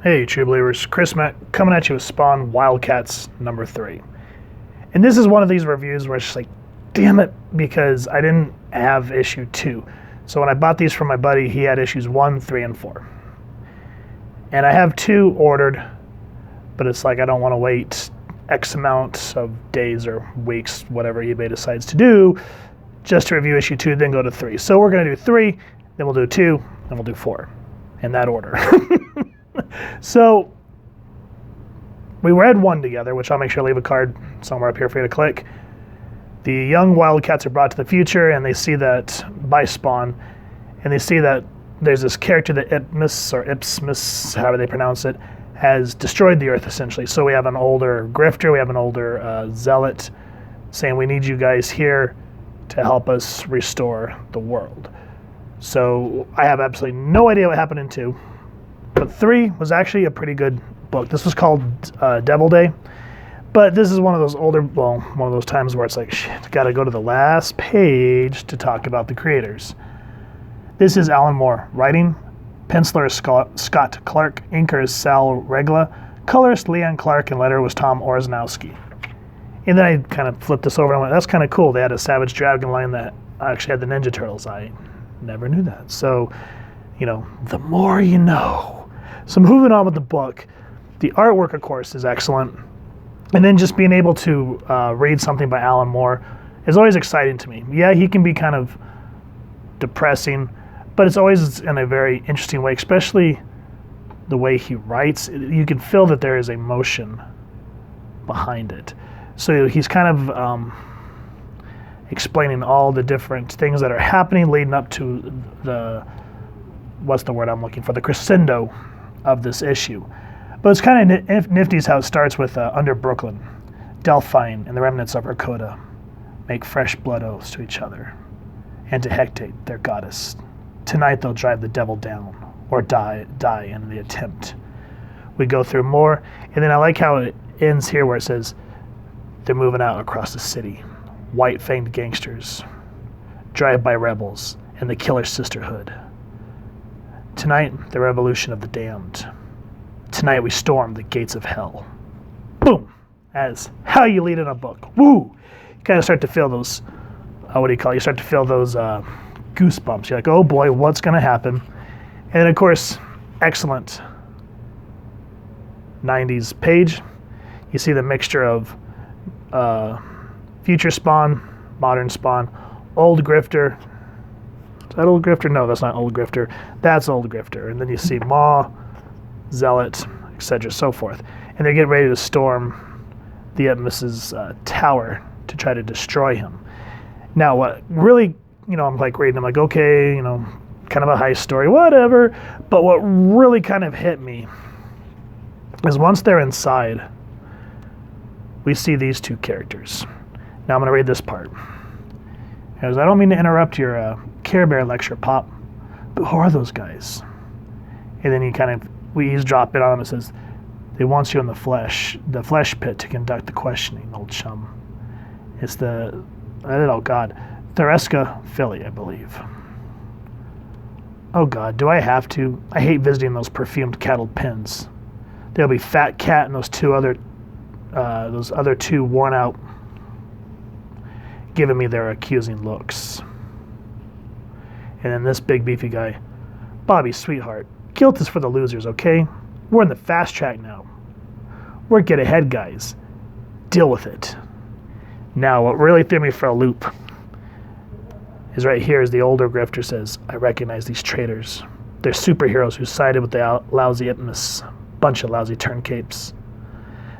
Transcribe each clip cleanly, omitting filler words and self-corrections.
Hey, True Believers, Chris Mack coming at you with Spawn WildCats number 3. And this is one of these reviews where it's just like, damn it, because I didn't have issue 2. So when I bought these from my buddy, he had issues 1, 3, and 4. And I have 2 ordered, but it's like I don't want to wait X amount of days or weeks, whatever eBay decides to do, just to review issue 2, then go to 3. So we're going to do 3, then we'll do 2, then we'll do 4, in that order. So we read 1 together, which I'll make sure to leave a card somewhere up here for you to click. The young Wildcats are brought to the future, and they see that by Spawn, and they see that there's this character that Ipsmis, however they pronounce it, has destroyed the Earth, essentially. So we have an older grifter, we have an older zealot saying, we need you guys here to help us restore the world. So I have absolutely no idea what happened in 2. But 3 was actually a pretty good book. This was called Devil Day. But this is one of those one of those times where it's like, shit, got to go to the last page to talk about the creators. This is Alan Moore writing. Penciler is Scott Clark. Inker is Sal Regla. Colorist Leanne Clark, and letter was Tom Orzanowski. And then I kind of flipped this over and I went, that's kind of cool. They had a Savage Dragon line that actually had the Ninja Turtles. I never knew that. So, you know, the more you know. So moving on with the book, the artwork, of course, is excellent. And then just being able to read something by Alan Moore is always exciting to me. Yeah, he can be kind of depressing, but it's always in a very interesting way, especially the way he writes. You can feel that there is emotion behind it. So he's kind of explaining all the different things that are happening leading up to the, what's the word I'm looking for, the crescendo of this issue. But it's kind of nifty how it starts with under Brooklyn, Delphine and the remnants of her coda make fresh blood oaths to each other and to Hecate, their goddess. Tonight they'll drive the devil down or die in the attempt. We go through more, and then I like how it ends here where it says they're moving out across the city. White-fanged gangsters, drive-by rebels, and the killer sisterhood. Tonight, the revolution of the damned. Tonight, we storm the gates of hell. Boom! As how you lead in a book. Woo! You kind of start to feel those, what do you call it? You start to feel those goosebumps. You're like, oh boy, what's going to happen? And of course, excellent 90s page. You see the mixture of future Spawn, modern Spawn, old grifter. Is that old grifter? No, that's not old grifter. That's old grifter. And then you see Maw, Zealot, etc., so forth. And they're getting ready to storm the Ipsmis's tower to try to destroy him. Now, what really, I'm like reading, I'm like, okay, kind of a heist story, whatever. But what really kind of hit me is once they're inside, we see these 2 characters. Now I'm going to read this part. Because I don't mean to interrupt your Care Bear lecture, Pop, but who are those guys? And then we eavesdrop it on him. It says, they want you in the flesh pit to conduct the questioning, old chum. It's Thereska Philly, I believe. Oh God, do I have to? I hate visiting those perfumed cattle pens. There'll be Fat Cat and those other 2 worn out, giving me their accusing looks. And then this big beefy guy, Bobby, sweetheart, guilt is for the losers, okay? We're in the fast track now. We're get ahead guys. Deal with it. Now, what really threw me for a loop is right here as the older grifter says, I recognize these traitors. They're superheroes who sided with the lousy Ipsmis. Bunch of lousy turncapes.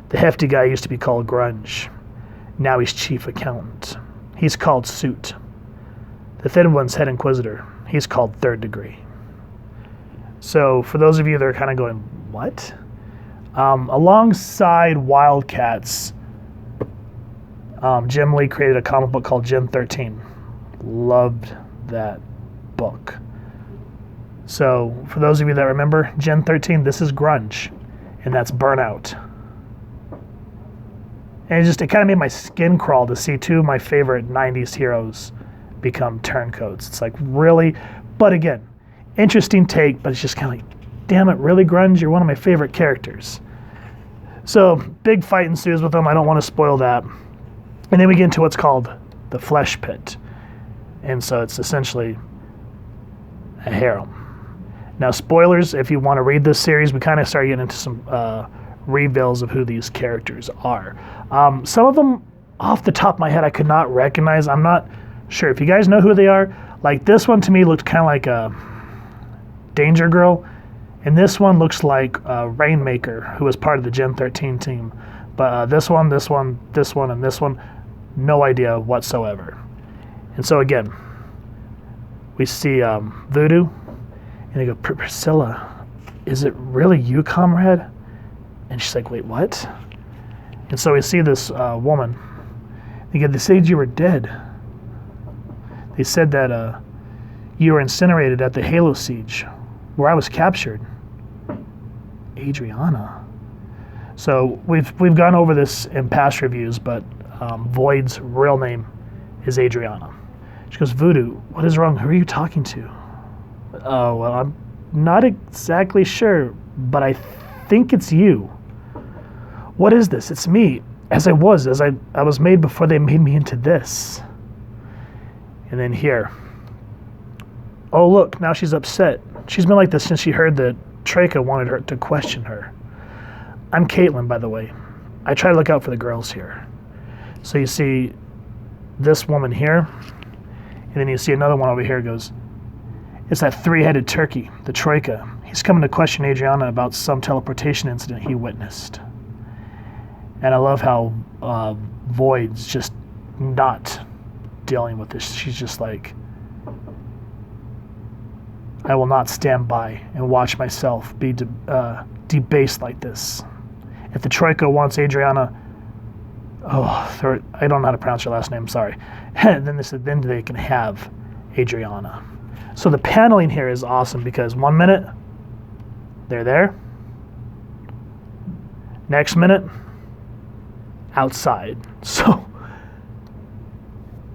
The hefty guy used to be called Grunge. Now he's chief accountant. He's called Suit. The thin one's head inquisitor. He's called Third Degree. So for those of you that are kind of going, what? Alongside WildCats, Jim Lee created a comic book called Gen 13. Loved that book. So for those of you that remember Gen 13, this is Grunge, and that's Burnout. And it kind of made my skin crawl to see 2 of my favorite 90s heroes become turncoats. It's like, really? But again, interesting take, but it's just kind of like, damn it, really, Grunge? You're one of my favorite characters. So, big fight ensues with them. I don't want to spoil that. And then we get into what's called the Flesh Pit. And so it's essentially a harem. Now, spoilers, if you want to read this series, we kind of start getting into some reveals of who these characters are. Some of them, off the top of my head, I could not recognize. I'm not sure. If you guys know who they are, like this one to me looked kind of like a Danger Girl. And this one looks like Rainmaker, who was part of the Gen 13 team. But this one, and this one, no idea whatsoever. And so again, we see Voodoo, and they go, Priscilla, is it really you, comrade? And she's like, wait, what? And so we see this woman. They said you were dead. They said that you were incinerated at the Halo Siege, where I was captured. Adriana. So we've gone over this in past reviews, but Void's real name is Adriana. She goes, Voodoo, what is wrong? Who are you talking to? Oh, well, I'm not exactly sure, but I think it's you. What is this? It's me, as I was made before they made me into this. And then here. Oh, look, now she's upset. She's been like this since she heard that Treka wanted her to question her. I'm Caitlin, by the way. I try to look out for the girls here. So you see this woman here, and then you see another one over here goes, it's that three-headed turkey, the Troika. He's coming to question Adriana about some teleportation incident he witnessed. And I love how Void's just not dealing with this. She's just like, I will not stand by and watch myself be debased like this. If the Troika wants Adriana, I don't know how to pronounce her last name, sorry. then they can have Adriana. So the paneling here is awesome because 1 minute, they're there. Next minute, outside. So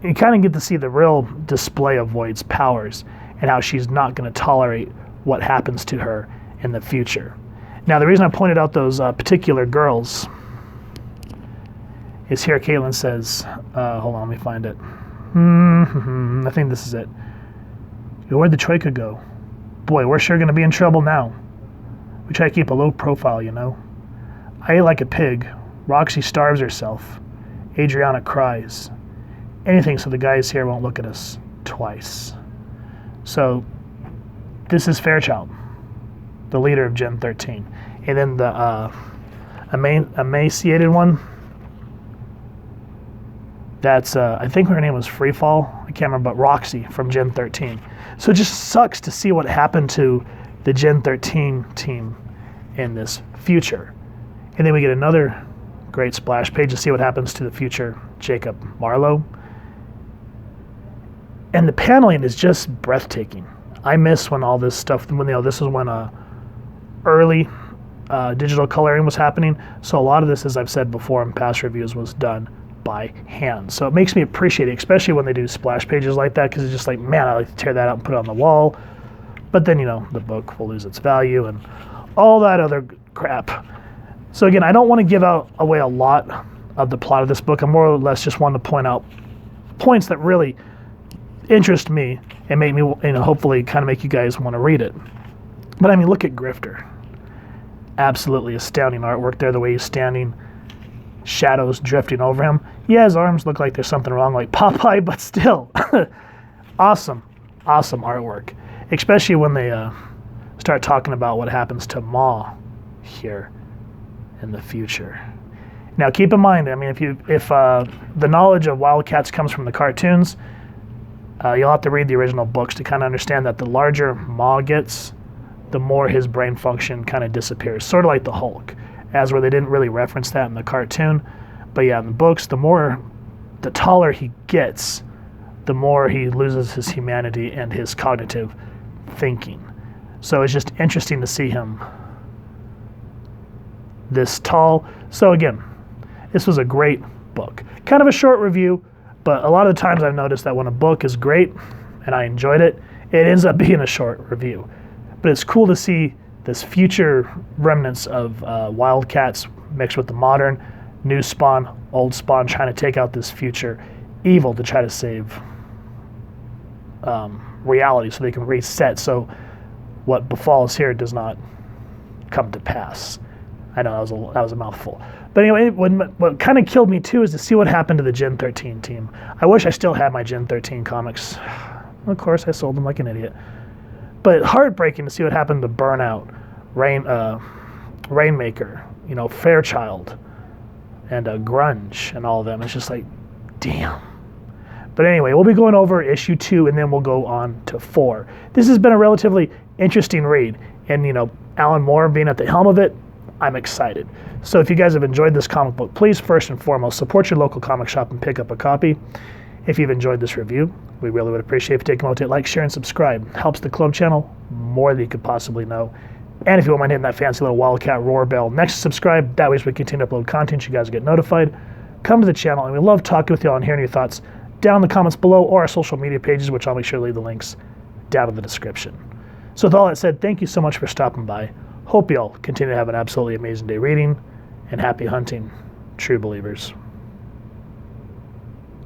you kind of get to see the real display of Void's powers and how she's not going to tolerate what happens to her in the future. Now, the reason I pointed out those particular girls is here Caitlin says, hold on, let me find it. I think this is it. Where'd the Troika go? Boy, we're sure going to be in trouble now. We try to keep a low profile, you know. I ate like a pig. Roxy starves herself. Adriana cries. Anything so the guys here won't look at us twice. So, this is Fairchild, the leader of Gen 13. And then the emaciated one, that's, I think her name was Freefall. I can't remember, but Roxy from Gen 13. So it just sucks to see what happened to the Gen 13 team in this future. And then we get another great splash page to see what happens to the future Jacob Marlowe. And the paneling is just breathtaking. I miss when all this stuff, this is when early digital coloring was happening. So a lot of this, as I've said before in past reviews, was done by hand. So it makes me appreciate it, especially when they do splash pages like that, because it's just like, man, I like to tear that out and put it on the wall. But then, the book will lose its value and all that other crap. So again, I don't want to give away a lot of the plot of this book. I more or less just want to point out points that really interest me and make me, hopefully kind of make you guys want to read it. But I mean, look at Grifter. Absolutely astounding artwork there, the way he's standing, shadows drifting over him. Yeah, his arms look like there's something wrong, like Popeye, but still, awesome artwork. Especially when they start talking about what happens to Ma here in the future. Now, keep in mind, I mean, if the knowledge of WildCats comes from the cartoons, you'll have to read the original books to kind of understand that the larger Ma gets, the more his brain function kind of disappears. Sort of like the Hulk, as where they didn't really reference that in the cartoon. But yeah, in the books, the taller he gets, the more he loses his humanity and his cognitive thinking. So it's just interesting to see him this tall. So again, this was a great book. Kind of a short review, but a lot of the times I've noticed that when a book is great and I enjoyed it, it ends up being a short review. But it's cool to see this future remnants of Wildcats mixed with the modern, new Spawn, old Spawn, trying to take out this future evil to try to save reality so they can reset so what befalls here does not come to pass. I know that was a mouthful. But anyway, what kind of killed me too is to see what happened to the Gen 13 team. I wish I still had my Gen 13 comics. Of course, I sold them like an idiot. But heartbreaking to see what happened to Burnout, Rainmaker, Fairchild, and Grunge, and all of them. It's just like, damn. But anyway, we'll be going over issue 2, and then we'll go on to 4. This has been a relatively interesting read, and Alan Moore being at the helm of it, I'm excited. So if you guys have enjoyed this comic book, please first and foremost support your local comic shop and pick up a copy. If you've enjoyed this review, we really would appreciate if you take a moment to like, share, and subscribe. It helps the club channel more than you could possibly know. And if you won't mind hitting that fancy little Wildcat roar bell next to subscribe, that way as we continue to upload content, you guys get notified. Come to the channel, and we love talking with y'all and hearing your thoughts down in the comments below or our social media pages, which I'll make sure to leave the links down in the description. So with all that said, thank you so much for stopping by. Hope y'all continue to have an absolutely amazing day reading, and happy hunting, true believers.